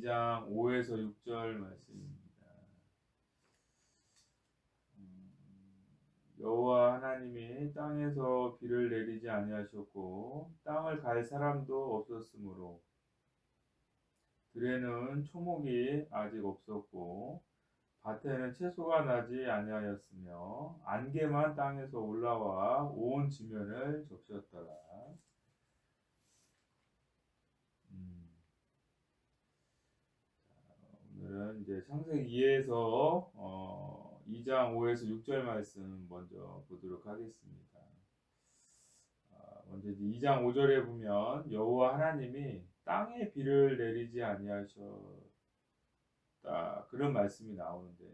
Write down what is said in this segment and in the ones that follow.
2장 5에서 6절 말씀입니다. 여호와 하나님이 땅에서 비를 내리지 아니하셨고 땅을 갈 사람도 없었으므로 들에는 초목이 아직 없었고 밭에는 채소가 나지 아니하였으며 안개만 땅에서 올라와 온 지면을 적셨더라. 오늘은 이제 창세기 2에서 2장 5에서 6절 말씀 먼저 보도록 하겠습니다. 먼저 이제 2장 5절에 보면 여호와 하나님이 땅에 비를 내리지 아니하셨다, 그런 말씀이 나오는데,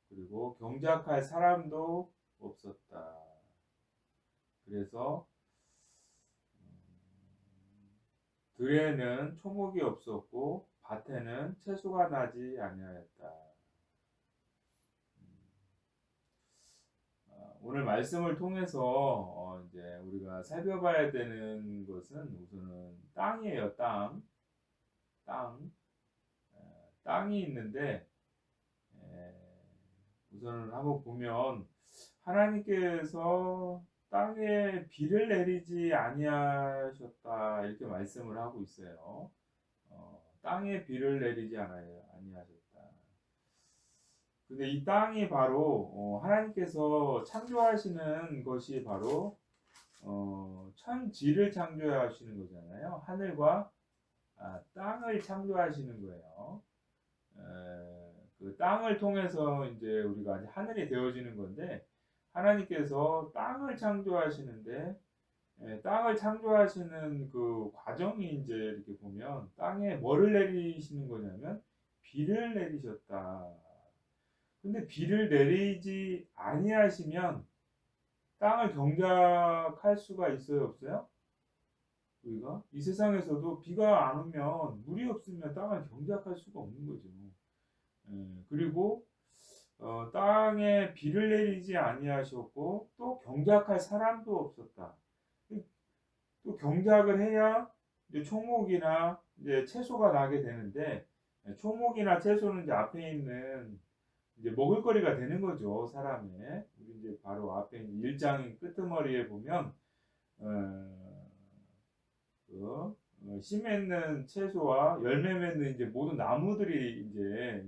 그리고 경작할 사람도 없었다. 그래서 들에는 초목이 없었고 밭에는 채소가 나지 아니하였다. 오늘 말씀을 통해서 이제 우리가 살펴봐야 되는 것은 우선은 땅이에요. 땅이 있는데, 우선은 한번 보면 하나님께서 땅에 비를 내리지 아니하셨다, 이렇게 말씀을 하고 있어요. 땅에 비를 내리지 아니하셨다. 근데 이 땅이 바로 하나님께서 창조하시는 것이 바로 천지를 창조하시는 거잖아요. 하늘과 땅을 창조하시는 거예요. 그 땅을 통해서 이제 우리가 하늘이 되어지는 건데, 하나님께서 땅을 창조하시는데, 땅을 창조하시는 그 과정이 이제 이렇게 보면 땅에 뭐를 내리시는 거냐면 비를 내리셨다. 근데 비를 내리지 아니하시면 땅을 경작할 수가 있어요, 없어요? 우리가 이 세상에서도 비가 안 오면, 물이 없으면 땅을 경작할 수가 없는 거죠. 그리고 땅에 비를 내리지 아니하셨고 또 경작할 사람도 없었다. 또 경작을 해야 이제 초목이나 이제 채소가 나게 되는데, 초목이나 채소는 이제 앞에 있는 이제 먹을거리가 되는 거죠, 사람의. 우리 이제 바로 앞에 1장 끄트머리에 보면 씨 맺는 채소와 열매 맺는 이제 모든 나무들이 이제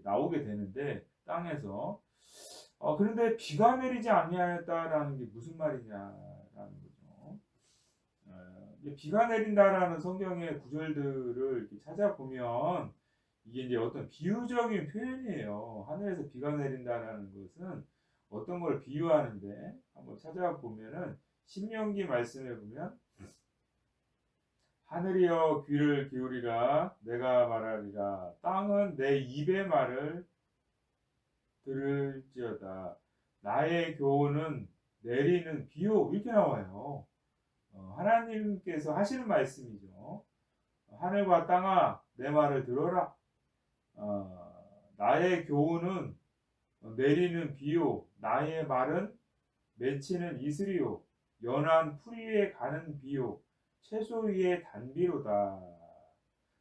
나오게 되는데, 땅에서. 그런데 비가 내리지 아니하였다라는 게 무슨 말이냐라는 거죠. 비가 내린다라는 성경의 구절들을 이렇게 찾아보면 이게 이제 어떤 비유적인 표현이에요. 하늘에서 비가 내린다라는 것은 어떤 걸 비유하는데, 한번 찾아보면은 신명기 말씀에 보면 하늘이여 귀를 기울이라, 내가 말하리라. 땅은 내 입의 말을 들을지어다. 나의 교훈은 내리는 비요, 이렇게 나와요. 하나님께서 하시는 말씀이죠. 하늘과 땅아 내 말을 들어라. 나의 교훈은 내리는 비요, 나의 말은 맺히는 이슬이요, 연한 풀 위에 가는 비요, 채소 위에 단비로다.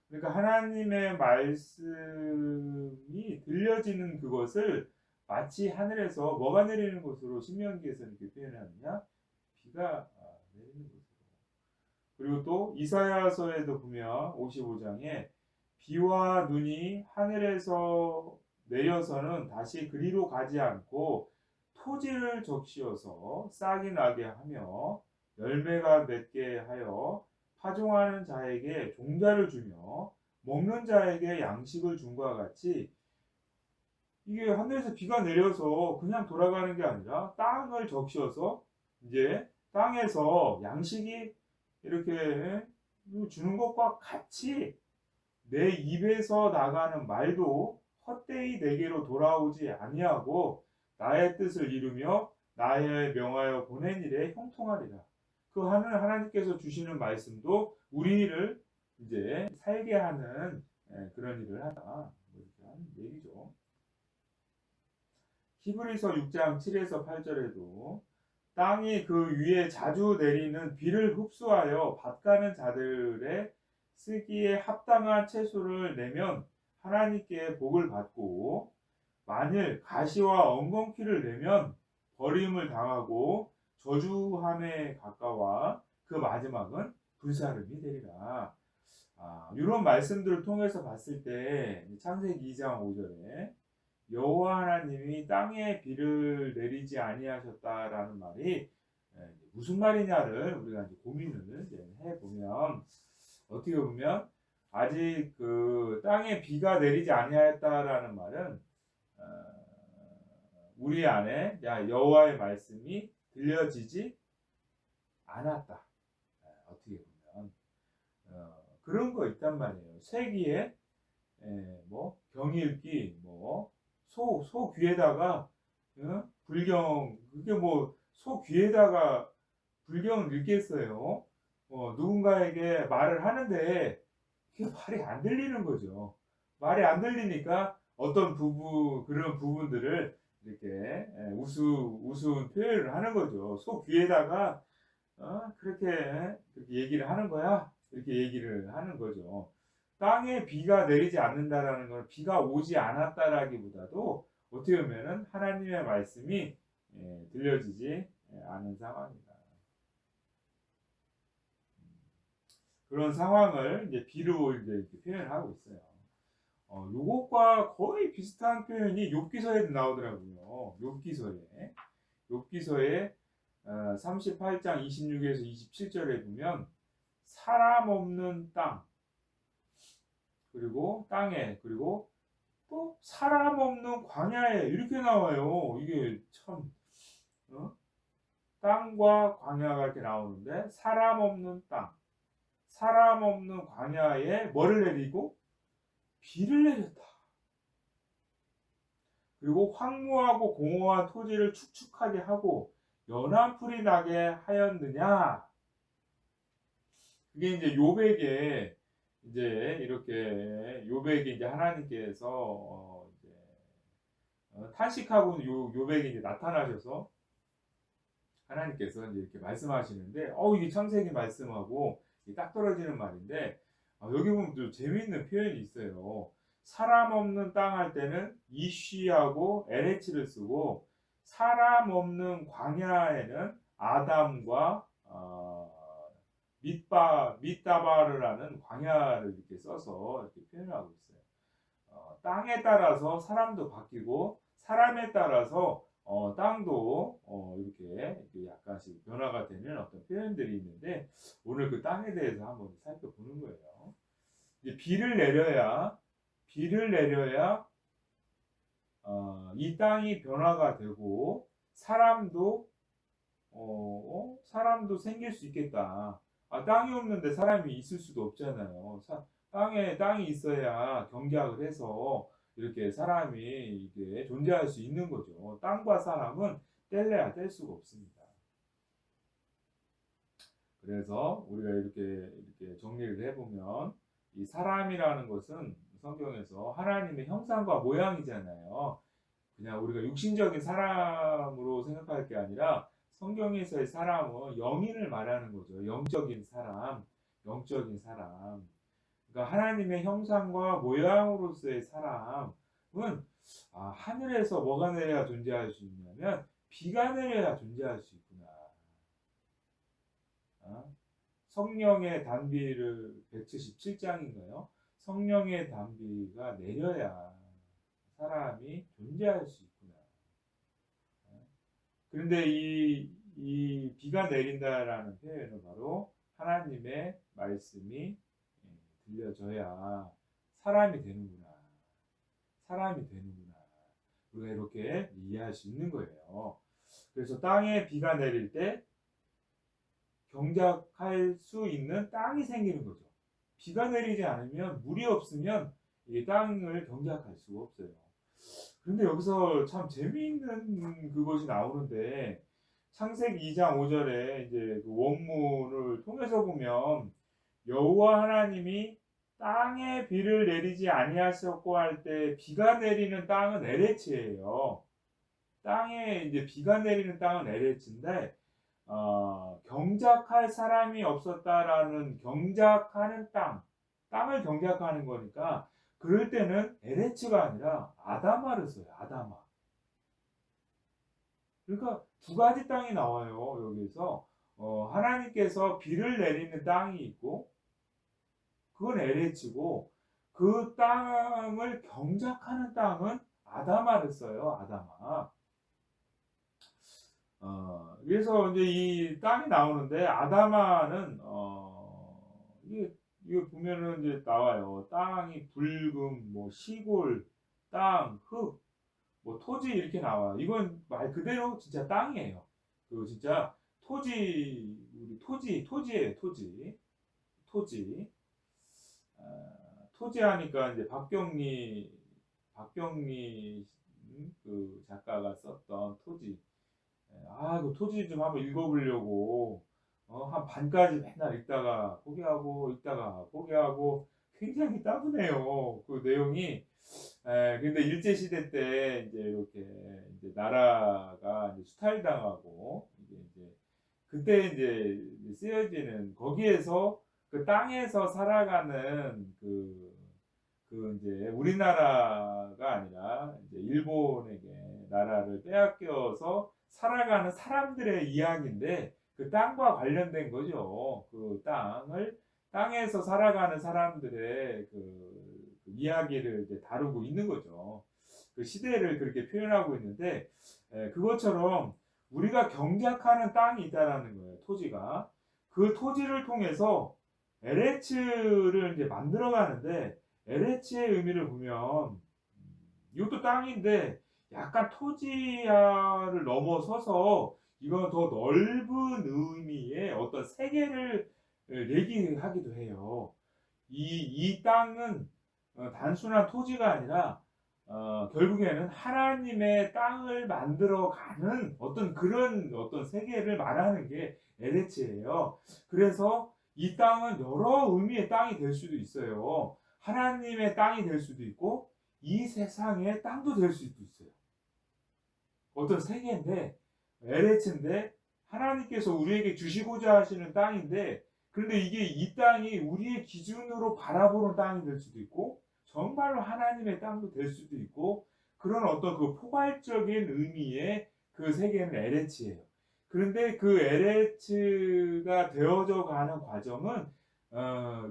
그러니까 하나님의 말씀이 들려지는 그것을 마치 하늘에서 뭐가 내리는 것으로 신명기에서는 이렇게 표현하느냐, 비가 내리는 것으로. 그리고 또 이사야서에도 보면 55장에 비와 눈이 하늘에서 내려서는 다시 그리로 가지 않고 토지를 적시어서 싹이 나게 하며 열매가 맺게 하여 파종하는 자에게 종자를 주며 먹는 자에게 양식을 준 것과 같이, 이게 하늘에서 비가 내려서 그냥 돌아가는 게 아니라 땅을 적셔서 이제 땅에서 양식이 이렇게 주는 것과 같이 내 입에서 나가는 말도 헛되이 내게로 돌아오지 아니하고 나의 뜻을 이루며 나의 명하여 보낸 일에 형통하리라. 그 하나님께서 주시는 말씀도 우리를 이제 살게 하는 그런 일을 하다, 이렇게 하는 얘기죠. 히브리서 6장 7에서 8절에도 땅이 그 위에 자주 내리는 비를 흡수하여 밭 가는 자들의 쓰기에 합당한 채소를 내면 하나님께 복을 받고, 만일 가시와 엉겅퀴를 내면 버림을 당하고 저주함에 가까워 그 마지막은 불사름이 되리라. 이런 말씀들을 통해서 봤을 때 창세기 2장 5절에 여호와 하나님이 땅에 비를 내리지 아니하셨다라는 말이 무슨 말이냐를 우리가 이제 고민을 해보면, 어떻게 보면 아직 그 땅에 비가 내리지 아니하였다라는 말은 우리 안에 여호와의 말씀이 들려지지 않았다. 어떻게 보면 그런 거 있단 말이에요. 세기에 뭐 경읽기, 뭐 소 귀에다가 불경, 그게 뭐 소 귀에다가 불경을 읽겠어요. 누군가에게 말을 하는데 그게 말이 안 들리는 거죠. 말이 안 들리니까 어떤 그런 부분들을 이렇게 우스운 표현을 하는 거죠. 소 귀에다가 그렇게 얘기를 하는 거야. 이렇게 얘기를 하는 거죠. 땅에 비가 내리지 않는다라는 건 비가 오지 않았다라기보다도 어떻게 보면은 하나님의 말씀이 들려지지 않은 상황이다. 그런 상황을 이제 비로 이제 이렇게 표현을 하고 있어요. 요것과 거의 비슷한 표현이 욥기서에도 나오더라고요. 욥기서에 38장 26에서 27절에 보면 사람 없는 땅, 그리고 땅에, 그리고 또 사람 없는 광야에 이렇게 나와요. 이게 참 땅과 광야가 이렇게 나오는데, 사람 없는 땅, 사람 없는 광야에 뭐를 내리고 비를 내렸다. 그리고 황무하고 공허한 토지를 축축하게 하고 연한 풀이 나게 하였느냐. 그게 이제 욥에게 이제 이렇게 욥에게 이제 하나님께서 이제 탄식하고 욥에게 이제 나타나셔서 하나님께서 이제 이렇게 말씀하시는데, 이게 창세기 말씀하고 딱 떨어지는 말인데, 여기 보면 또 재미있는 표현이 있어요. 사람 없는 땅 할 때는 이쉬하고 에레치를 쓰고, 사람 없는 광야에는 아담과 밑다바르라는 광야를 이렇게 써서 이렇게 표현하고 있어요. 땅에 따라서 사람도 바뀌고, 사람에 따라서 땅도 이렇게 약간씩 변화가 되는 어떤 표현들이 있는데, 오늘 그 땅에 대해서 한번 살펴보는 거예요. 이제 비를 내려야 이 땅이 변화가 되고 사람도 생길 수 있겠다. 땅이 없는데 사람이 있을 수도 없잖아요. 땅이 있어야 경작을 해서 이렇게 사람이 이게 존재할 수 있는 거죠. 땅과 사람은 뗄래야 뗄 수가 없습니다. 그래서 우리가 이렇게 정리를 해보면, 이 사람이라는 것은 성경에서 하나님의 형상과 모양이잖아요. 그냥 우리가 육신적인 사람으로 생각할 게 아니라 성경에서의 사람은 영인을 말하는 거죠. 영적인 사람. 그러니까 하나님의 형상과 모양으로서의 사람은 하늘에서 뭐가 내려야 존재할 수 있냐면 비가 내려야 존재할 수 있구나. 성령의 단비를 177장인가요? 성령의 단비가 내려야 사람이 존재할 수 있구나. 그런데 이 비가 내린다라는 표현은 바로 하나님의 말씀이 들려져야 사람이 되는구나. 우리가 이렇게 이해할 수 있는 거예요. 그래서 땅에 비가 내릴 때 경작할 수 있는 땅이 생기는 거죠. 비가 내리지 않으면, 물이 없으면 이 땅을 경작할 수가 없어요. 그런데 여기서 참 재미있는 그것이 나오는데, 창세기 2장 5절에 이제 그 원문을 통해서 보면 여호와 하나님이 땅에 비를 내리지 아니하셨고 할 때 비가 내리는 땅은 에레츠예요. 땅에 이제 비가 내리는 땅은 에레츠인데, 경작할 사람이 없었다라는 경작하는 땅, 땅을 경작하는 거니까 그럴 때는 에레츠가 아니라 아다마를 써요. 아다마. 그러니까 두 가지 땅이 나와요. 여기서 하나님께서 비를 내리는 땅이 있고 그건 에레츠고 그 땅을 경작하는 땅은 아다마를 써요. 아다마. 그래서 이제 이 땅이 나오는데 아다마는 이게 보면은 이제 나와요. 땅이 붉은 뭐 시골, 땅, 흙, 뭐 토지 이렇게 나와요. 이건 말 그대로 진짜 땅이에요. 그 진짜 우리 토지예요. 토지. 토지 하니까 이제 박경리 그 작가가 썼던 토지. 그 토지 좀 한번 읽어보려고 한 반까지 맨날 읽다가 포기하고 굉장히 따분해요. 그 내용이. 근데 일제 시대 때 이제 이렇게 이제 나라가 이제 수탈당하고 이제 그때 이제 쓰여지는 거기에서 그 땅에서 살아가는 그 이제 우리나라가 아니라 이제 일본에게 나라를 빼앗겨서 살아가는 사람들의 이야기인데 그 땅과 관련된 거죠. 그 땅에서 살아가는 사람들의 그 이야기를 이제 다루고 있는 거죠. 그 시대를 그렇게 표현하고 있는데 그것처럼 우리가 경작하는 땅이 있다라는 거예요. 토지가. 그 토지를 통해서 에레츠를 이제 만들어 가는데 에레츠의 의미를 보면 이것도 땅인데 약간 토지화를 넘어서서 이건 더 넓은 의미의 어떤 세계를 얘기하기도 해요. 이 땅은 단순한 토지가 아니라 결국에는 하나님의 땅을 만들어가는 그런 세계를 말하는 게 에레츠예요. 그래서 이 땅은 여러 의미의 땅이 될 수도 있어요. 하나님의 땅이 될 수도 있고 이 세상의 땅도 될 수도 있어요. 어떤 세계인데 에레츠인데 하나님께서 우리에게 주시고자 하시는 땅인데 그런데 이 땅이 우리의 기준으로 바라보는 땅이 될 수도 있고 정말로 하나님의 땅도 될 수도 있고 그런 어떤 그 포괄적인 의미의 그 세계는 에레츠예요. 그런데 그 에레츠가 되어져 가는 과정은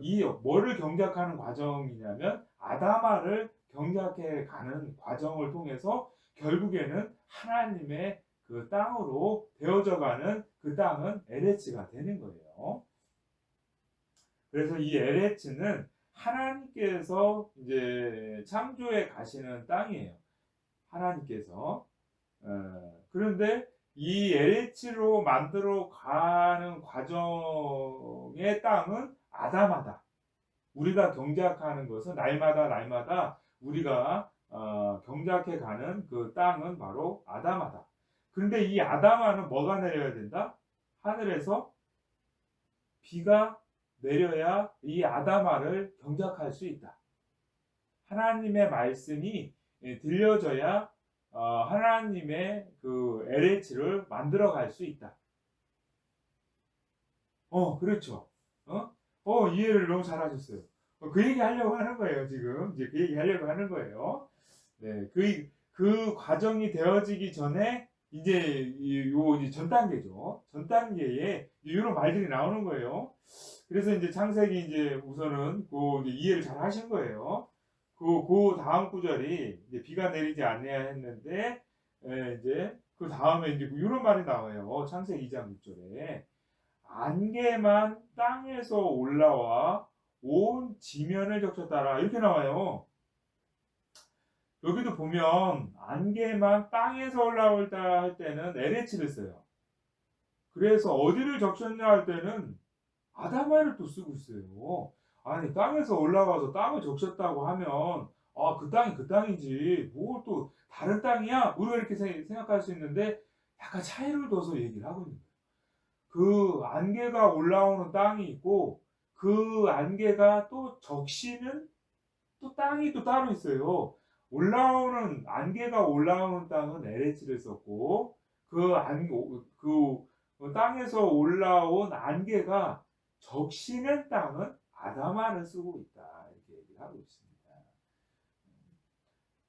이 뭐를 경작하는 과정이냐면 아다마를 경작해 가는 과정을 통해서 결국에는 하나님의 그 땅으로 되어져 가는 그 땅은 에레츠가 되는 거예요. 그래서 이 에레츠는 하나님께서 이제 창조해 가시는 땅이에요. 하나님께서. 그런데 이 에레츠로 만들어 가는 과정의 땅은 아다마다. 우리가 경작하는 것은 날마다 우리가 경작해 가는 그 땅은 바로 아다마다. 그런데 이 아다마는 뭐가 내려야 된다? 하늘에서 비가 내려야 이 아다마를 경작할 수 있다. 하나님의 말씀이 들려져야 하나님의 그 LH를 만들어 갈 수 있다. 그렇죠. 이해를 너무 잘하셨어요. 그 얘기 하려고 하는 거예요, 지금. 이제 그 얘기 하려고 하는 거예요. 네, 그 과정이 되어지기 전에 이제 이제 전 단계죠. 전 단계에 이런 말들이 나오는 거예요. 그래서 이제 창세기 이제 우선은 이제 이해를 잘 하신 거예요. 그 다음 구절이 이제 비가 내리지 않아야 했는데 이제 그 다음에 이제 이런 말이 나와요. 창세기 2장 6절에 안개만 땅에서 올라와 온 지면을 적셨다라 이렇게 나와요. 여기도 보면 안개만 땅에서 올라올다 할 때는 LH를 써요. 그래서 어디를 적셨냐 할 때는 아다마를 또 쓰고 있어요. 아니 땅에서 올라와서 땅을 적셨다고 하면 그 땅이 그 땅이지 뭘 또 다른 땅이야? 우리가 이렇게 생각할 수 있는데 약간 차이를 둬서 얘기를 하고 있는 거예요. 그 안개가 올라오는 땅이 있고 그 안개가 또 적시는 또 땅이 또 따로 있어요. 안개가 올라오는 땅은 LH를 썼고 그 땅에서 올라온 안개가 적시는 땅은 아담아를 쓰고 있다 이렇게 얘기를 하고 있습니다.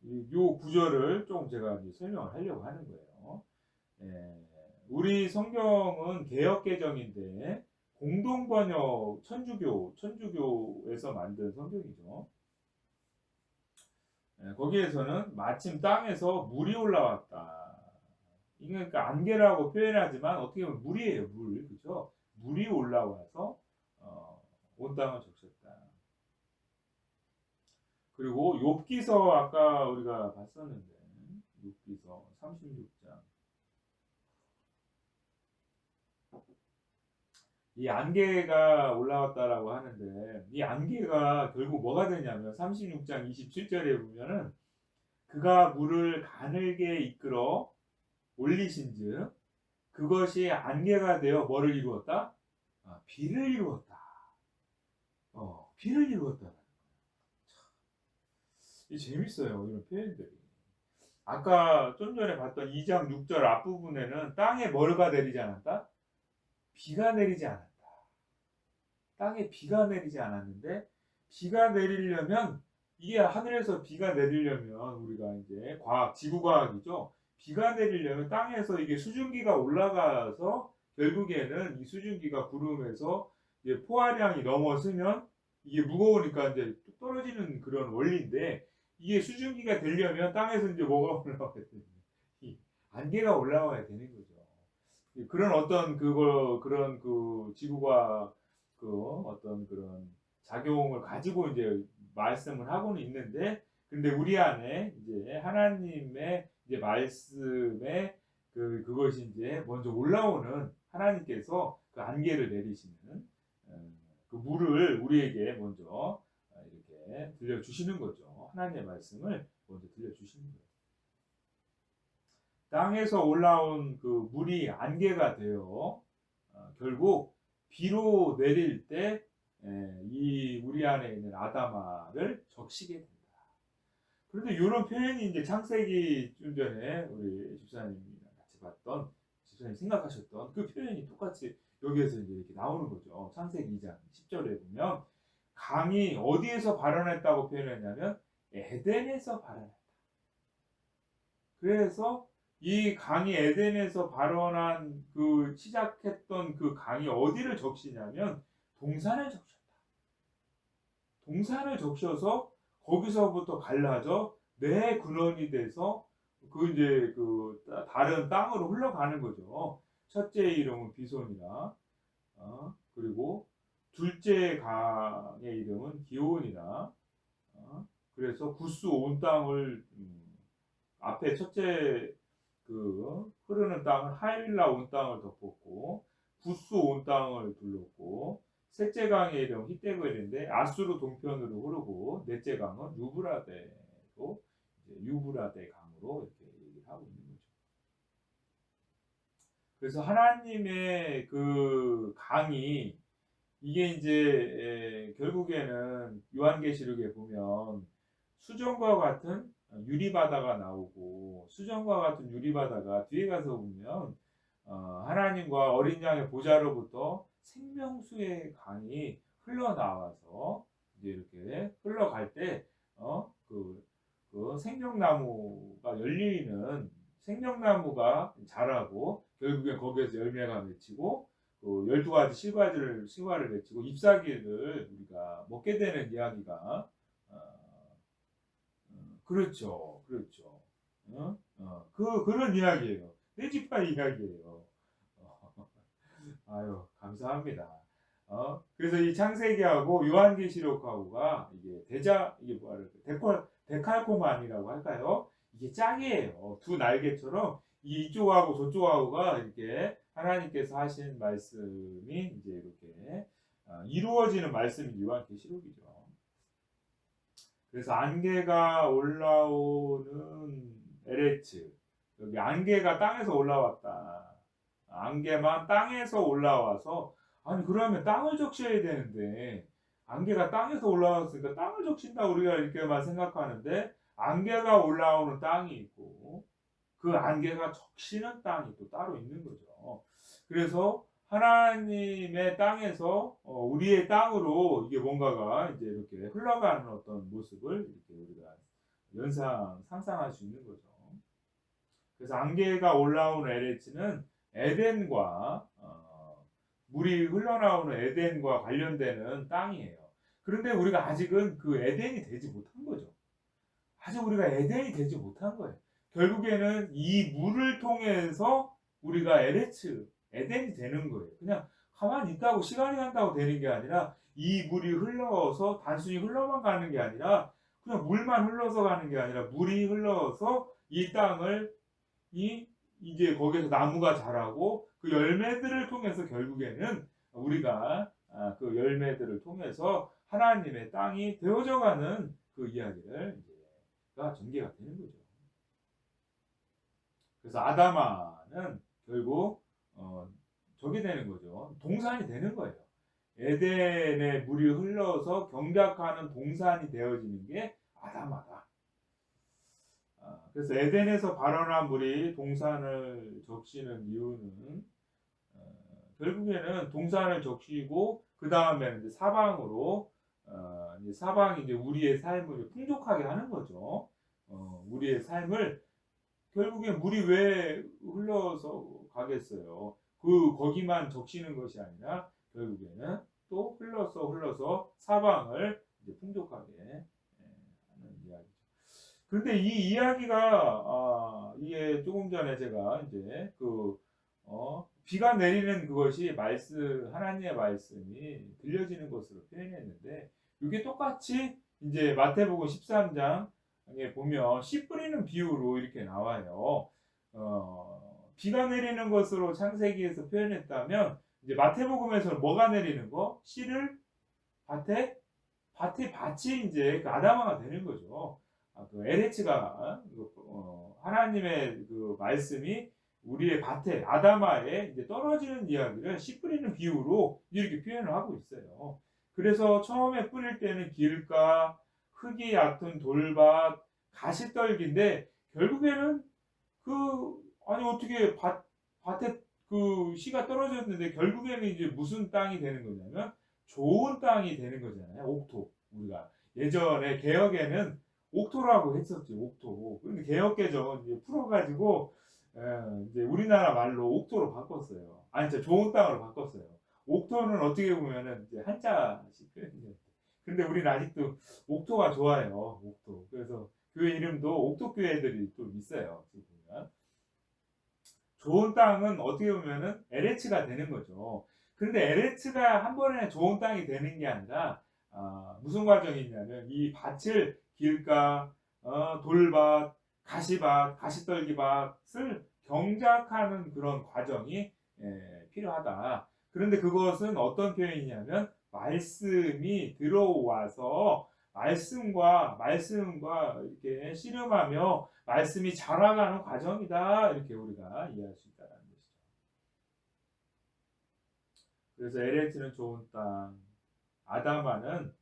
이 구절을 조금 제가 이제 설명을 하려고 하는 거예요. 예, 우리 성경은 개역 개정인데 공동 번역 천주교에서 만든 성경이죠. 예, 거기에서는 마침 땅에서 물이 올라왔다. 이게 그러니까 안개라고 표현하지만 어떻게 보면 물이에요, 물. 그죠? 물이 올라와서 온 땅을 적셨다. 그리고 욥기서 아까 우리가 봤었는데 욥기서 36장 이 안개가 올라왔다라고 하는데 이 안개가 결국 뭐가 되냐면 36장 27절에 보면은 그가 물을 가늘게 이끌어 올리신즉 그것이 안개가 되어 뭐를 이루었다? 비를 이루었다. 비를 이루었다. 이 재밌어요. 이런 표현들이. 아까 좀 전에 봤던 2장 6절 앞부분에는 땅에 뭐가 내리지 않았다? 비가 내리지 않았다. 땅에 비가 내리지 않았는데 비가 내리려면 이게 하늘에서 비가 내리려면 우리가 이제 지구과학이죠. 비가 내리려면 땅에서 이게 수증기가 올라가서 결국에는 이 수증기가 구름에서 이제 포화량이 넘어서면 이게 무거우니까 이제 뚝 떨어지는 그런 원리인데 이게 수증기가 되려면 땅에서 이제 뭐가 올라와야 되는 이 안개가 올라와야 되는 거죠. 그런 어떤 그런 그 지구과 그 어떤 그런 작용을 가지고 이제 말씀을 하고는 있는데 근데 우리 안에 이제 하나님의 이제 말씀에 그것이 이제 먼저 올라오는 하나님께서 그 안개를 내리시는 그 물을 우리에게 먼저 이렇게 들려주시는 거죠. 하나님의 말씀을 먼저 들려주시는 거예요. 땅에서 올라온 그 물이 안개가 되어 결국 비로 내릴 때 이 우리 안에 있는 아담아를 적시게 된다. 그런데 이런 표현이 이제 창세기 좀 전에 우리 집사님이랑 같이 봤던 집사님 생각하셨던 그 표현이 똑같이 여기에서 이제 이렇게 나오는 거죠. 창세기 2장 10절에 보면 강이 어디에서 발원했다고 표현했냐면 에덴에서 발원했다. 그래서 이 강이 에덴에서 발원한 그 시작했던 그 강이 어디를 적시냐면 동산을 적셨다. 동산을 적셔서 거기서부터 갈라져 내 근원이 돼서 그 이제 그 다른 땅으로 흘러가는 거죠. 첫째 이름은 비손이라 그리고 둘째 강의 이름은 기온이라 그래서 구스 온 땅을 앞에 첫째 그 흐르는 땅을 하일라 온 땅을 덮었고 구스 온 땅을 둘렀고 셋째 강의 이름 히데글인데 아수르 동편으로 흐르고 넷째 강은 유브라데로 유브라데 강으로 이렇게 얘기를 하고 있는 거죠. 그래서 하나님의 그 강이 이게 이제 결국에는 요한계시록에 보면 수정과 같은 유리바다가 나오고 수정과 같은 유리바다가 뒤에 가서 보면 하나님과 어린 양의 보좌로부터 생명수의 강이 흘러나와서 이제 이렇게 흘러갈 때 그 생명나무가 열리는 생명나무가 자라고 결국에 거기에서 열매가 맺히고 그 12가지 실과를 맺히고 잎사귀를 우리가 먹게 되는 이야기가 그렇죠. 그런 이야기예요. 떼지파이 이야기예요. 아유, 감사합니다. 그래서 이 창세기하고 요한계시록하고가 이게 이게 뭐랄까, 데칼코만이라고 할까요? 이게 짝이에요. 두 날개처럼 이쪽하고 저쪽하고가 이렇게 하나님께서 하신 말씀이 이제 이렇게 이루어지는 말씀이 요한계시록이죠. 그래서 안개가 올라오는 에레츠 여기 안개가 땅에서 올라왔다. 안개만 땅에서 올라와서 아니 그러면 땅을 적셔야 되는데 안개가 땅에서 올라왔으니까 땅을 적신다 우리가 이렇게만 생각하는데 안개가 올라오는 땅이 있고 그 안개가 적시는 땅이 또 따로 있는 거죠. 그래서 하나님의 땅에서 우리의 땅으로 이게 뭔가가 이제 이렇게 흘러가는 어떤 모습을 이렇게 우리가 상상할 수 있는 거죠. 그래서 안개가 올라오는 LH는 에덴과 물이 흘러나오는 에덴과 관련되는 땅이에요. 그런데 우리가 아직은 그 에덴이 되지 못한 거죠. 아직 우리가 에덴이 되지 못한 거예요. 결국에는 이 물을 통해서 우리가 에덴이 되는 거예요. 그냥 가만히 있다고 시간이 간다고 되는 게 아니라 이 물이 흘러서 단순히 흘러만 가는 게 아니라 그냥 물만 흘러서 가는 게 아니라 물이 흘러서 이 땅을 이제 거기서 나무가 자라고 그 열매들을 통해서 결국에는 우리가 그 열매들을 통해서 하나님의 땅이 되어져 가는 그 이야기를 이제가 전개가 되는 거죠. 그래서 아담아는 결국 저게 되는 거죠. 동산이 되는 거예요. 에덴의 물이 흘러서 경작하는 동산이 되어지는 게 아담아다. 그래서 에덴에서 발원한 물이 동산을 적시는 이유는 결국에는 동산을 적시고 그 다음에는 이제 사방으로 이제 사방이 이제 우리의 삶을 풍족하게 하는 거죠. 우리의 삶을 결국에 물이 왜 흘러서 가겠어요? 거기만 적시는 것이 아니라 결국에는 또 흘러서 사방을 이제 풍족하게 하는 이야기죠. 그런데 이 이야기가 이게 조금 전에 제가 이제 비가 내리는 그것이 하나님의 말씀이 들려지는 것으로 표현했는데 이게 똑같이 이제 마태복음 13장에 보면 씨 뿌리는 비유로 이렇게 나와요. 비가 내리는 것으로 창세기에서 표현했다면 이제 마태복음에서는 뭐가 내리는 거? 씨를 밭이 이제 그 아담아가 되는 거죠. 그 LH가 하나님의 그 말씀이 우리의 밭에 아담아에 이제 떨어지는 이야기를 씨 뿌리는 비유로 이렇게 표현을 하고 있어요. 그래서 처음에 뿌릴 때는 길가, 흙이 얕은 돌밭, 가시떨기인데 결국에는 어떻게 밭에 그 씨가 떨어졌는데 결국에는 이제 무슨 땅이 되는 거냐면 좋은 땅이 되는 거잖아요. 옥토. 우리가 예전에 개혁에는 옥토라고 했었죠. 옥토. 그런데 개혁개정은 이제 풀어가지고 이제 우리나라 말로 옥토로 바꿨어요. 아니, 진짜 좋은 땅으로 바꿨어요. 옥토는 어떻게 보면은 이제 한자식 표현이에요. 근데 우리는 아직도 옥토가 좋아요. 옥토. 그래서 교회 이름도 옥토교회들이 또 있어요. 보면. 좋은 땅은 어떻게 보면은 LH가 되는 거죠. 그런데 LH가 한 번에 좋은 땅이 되는 게 아니라 무슨 과정이 있냐면 이 밭을 길가, 돌밭, 가시밭, 가시떨기밭을 경작하는 그런 과정이 필요하다. 그런데 그것은 어떤 표현이냐면 말씀이 들어와서 말씀과 이렇게 씨름하며 말씀이 자라가는 과정이다. 이렇게 우리가 이해할 수 있다는 것이죠. 그래서 LH는 좋은 땅, 아담아는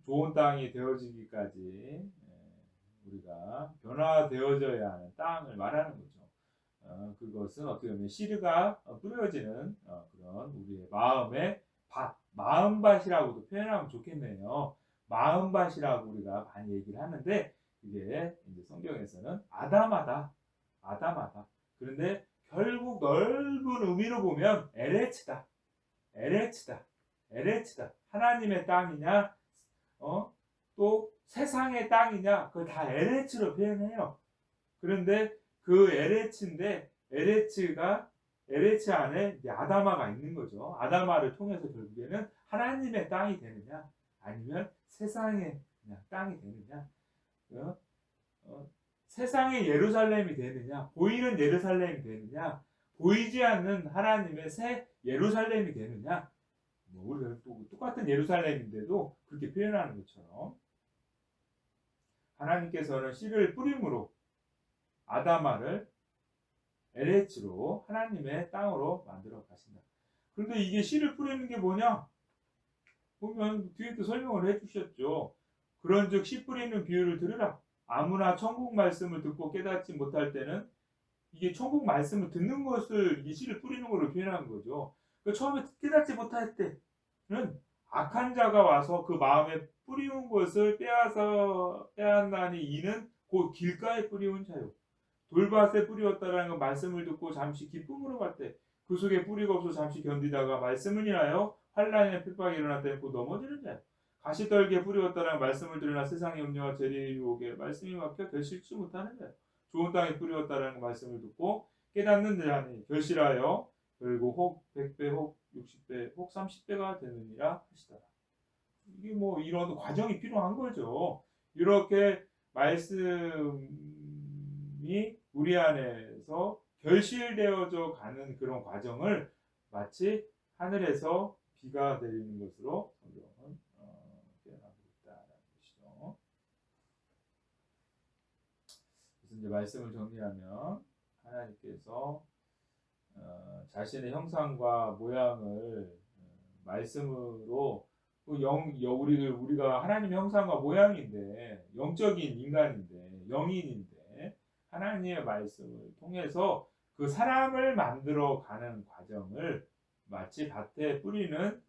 좋은 땅이 되어지기까지 우리가 변화되어져야 하는 땅을 말하는 거죠. 그것은 어떻게 보면 씨가 뿌려지는 그런 우리의 마음의 밭, 마음밭이라고도 표현하면 좋겠네요. 마음밭이라고 우리가 많이 얘기를 하는데 이게 이제 성경에서는 아담하다. 그런데 결국 넓은 의미로 보면 LH다. 하나님의 땅이냐, 또 세상의 땅이냐, 그걸 다 LH로 표현해요. 그런데 그 LH인데 LH 안에 아담아가 있는 거죠. 아담아를 통해서 결국에는 하나님의 땅이 되느냐, 아니면 세상의 그냥 땅이 되느냐, 세상의 예루살렘이 되느냐, 보이는 예루살렘이 되느냐, 보이지 않는 하나님의 새 예루살렘이 되느냐. 우리가 또 똑같은 예루살렘인데도 그렇게 표현하는 것처럼 하나님께서는 씨를 뿌림으로 아담아를 LH로 하나님의 땅으로 만들어 가신다. 그런데 이게 씨를 뿌리는 게 뭐냐? 보면 뒤에 또 설명을 해주셨죠. 그런즉 씨 뿌리는 비유를 들으라. 아무나 천국 말씀을 듣고 깨닫지 못할 때는 이게 천국 말씀을 듣는 것을 이게 씨를 뿌리는 걸로 표현하는 거죠. 그 처음에 깨닫지 못할 때는 악한 자가 와서 그 마음에 뿌리운 것을 빼앗나니 이는 곧 길가에 뿌리운 자요. 돌밭에 뿌리었다라는 건 말씀을 듣고 잠시 기쁨으로 봤대. 그 속에 뿌리가 없어 잠시 견디다가 말씀을 인하여 환난의 핍박이 일어났다니 곧 넘어지는 자요. 가시떨기에 뿌리었다라는 말씀을 들으나 세상의 염려와 재리의 유혹에 말씀이 막혀 결실치 못하는 자요. 좋은 땅에 뿌리었다라는 말씀을 듣고 깨닫는 자니 결실하여 결국 혹 100배 혹 60배 혹 30배가 되느니라 하시더라. 이게 뭐 이런 과정이 필요한 거죠. 이렇게 말씀이 우리 안에서 결실되어져 가는 그런 과정을 마치 하늘에서 비가 내리는 것으로 성경은 표현하고 있다라는 것이죠. 그래서 이제 말씀을 정리하면 하나님께서 자신의 형상과 모양을 말씀으로 우리가 하나님의 형상과 모양인데 영적인 인간인데 영인인데 하나님의 말씀을 통해서 그 사람을 만들어 가는 과정을 마치 밭에 뿌리는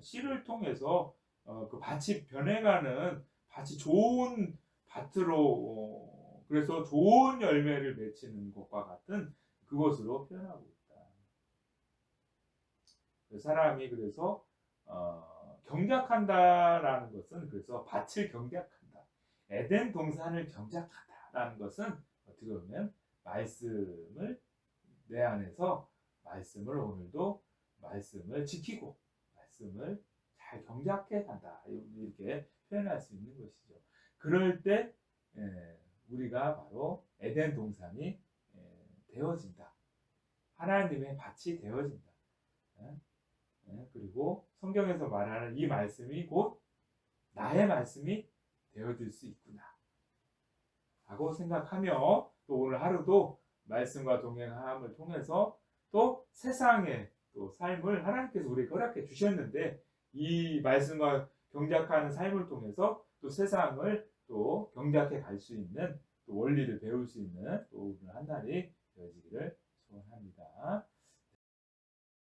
씨를 통해서 그 밭이 변해가는 밭이 좋은 밭으로 그래서 좋은 열매를 맺히는 것과 같은 그것으로 표현하고 있다. 그 사람이 그래서 경작한다라는 것은 그래서 밭을 경작한다. 에덴 동산을 경작하다라는 것은 어떻게 보면 말씀을 내 안에서 말씀을 오늘도 말씀을 지키고 말씀을 잘 경작해 간다. 이렇게 표현할 수 있는 것이죠. 그럴 때 우리가 바로 에덴 동산이 되어진다. 하나님의 밭이 되어진다. 그리고 성경에서 말하는 이 말씀이 곧 나의 말씀이 되어질 수 있구나 하고 생각하며 또 오늘 하루도 말씀과 동행함을 통해서 또 세상의 또 삶을 하나님께서 우리에게 허락해 주셨는데 이 말씀과 경작하는 삶을 통해서 또 세상을 또 경작해 갈 수 있는 또 원리를 배울 수 있는 또 오늘 한 날이 되어지기를 소원합니다.